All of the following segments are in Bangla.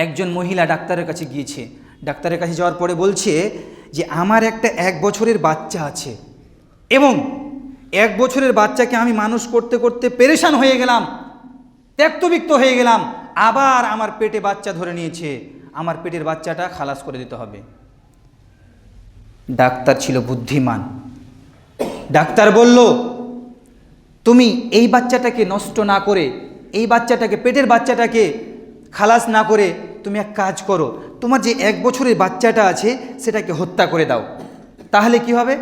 একজন মহিলা ডাক্তারের কাছে গিয়েছে। ডাক্তারের কাছে যাওয়ার পরে বলছে যে আমার একটা 1 বছরের বাচ্চা আছে এবং 1 বছরের বাচ্চাকে আমি মানুষ করতে করতে পেরেশান হয়ে গেলাম, ত্যক্তবিক্ত হয়ে গেলাম, আবার আমার পেটে বাচ্চা ধরে নিয়েছে, আমার পেটের বাচ্চাটা খালাস করে দিতে হবে। ডাক্তার ছিল বুদ্ধিমান। ডাক্তার বলল, তুমি এই বাচ্চাটাকে নষ্ট না করে, এই বাচ্চাটাকে, পেটের বাচ্চাটাকে খালাস না করে তুমি এক কাজ করো, তোমার যে 1 বছরের বাচ্চাটা আছে সেটাকে হত্যা করে দাও। তাহলে কি হবে?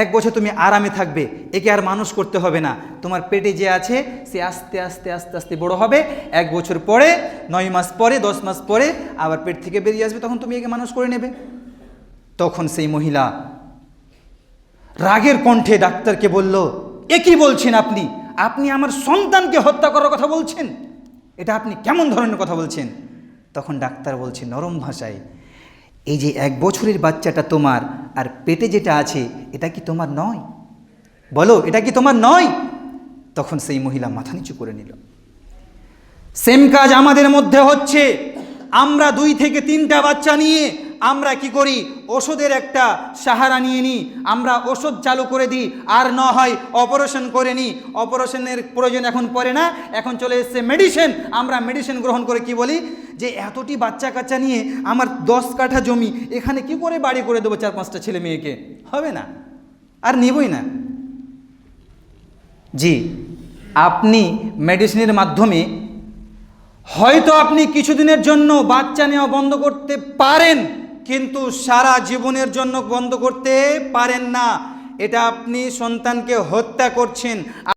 1 বছর তুমি আরামে থাকবে, একে আর মানুষ করতে হবে না। তোমার পেটে যে আছে সে আস্তে আস্তে আস্তে আস্তে বড় হবে, 1 বছর পরে, 9 মাস পরে, 10 মাস পরে আবার পেট থেকে বেরিয়ে আসবে, তখন তুমি একে মানুষ করে নেবে। তখন সেই মহিলা রাগের কণ্ঠে ডাক্তারকে বলল, এ কি বলছেন আপনি? আপনি আমার সন্তানকে হত্যা করার কথা বলছেন? এটা আপনি কেমন ধরনের কথা বলছেন? তখন ডাক্তার বলছে নরম ভাষায়, এই যে 1 বছরের বাচ্চাটা তোমার আর পেটে যেটা আছে এটা কি তোমার নয়? বলো, এটা কি তোমার নয়? তখন সেই মহিলা মাথা নিচু করে নিল। সেম কাজ আমাদের মধ্যে হচ্ছে। আমরা 2 থেকে 3টা বাচ্চা নিয়ে আমরা কি করি? ওষুধের একটা সাহারা নিয়ে নিই, আমরা ওষুধ চালু করে দিই, আর না হয় অপারেশন করে নিই। অপারেশনের প্রয়োজন এখন পড়ে না, এখন চলে এসছে মেডিসিন। আমরা মেডিসিন গ্রহণ করে কি বলি যে এতটি বাচ্চা কাচ্চা নিয়ে আমার 10 কাঠা জমি, এখানে কি করে বাড়ি করে দেবো 4-5টা ছেলে মেয়েকে? হবে না, আর নিবই না। জি, আপনি মেডিসিনের মাধ্যমে হয়তো আপনি কিছুদিনের জন্য বাচ্চা নেওয়া বন্ধ করতে পারেন, কিন্তু সারা জীবনের জন্য বন্ধ করতে পারেন না। এটা আপনি সন্তানকে হত্যা করছেন।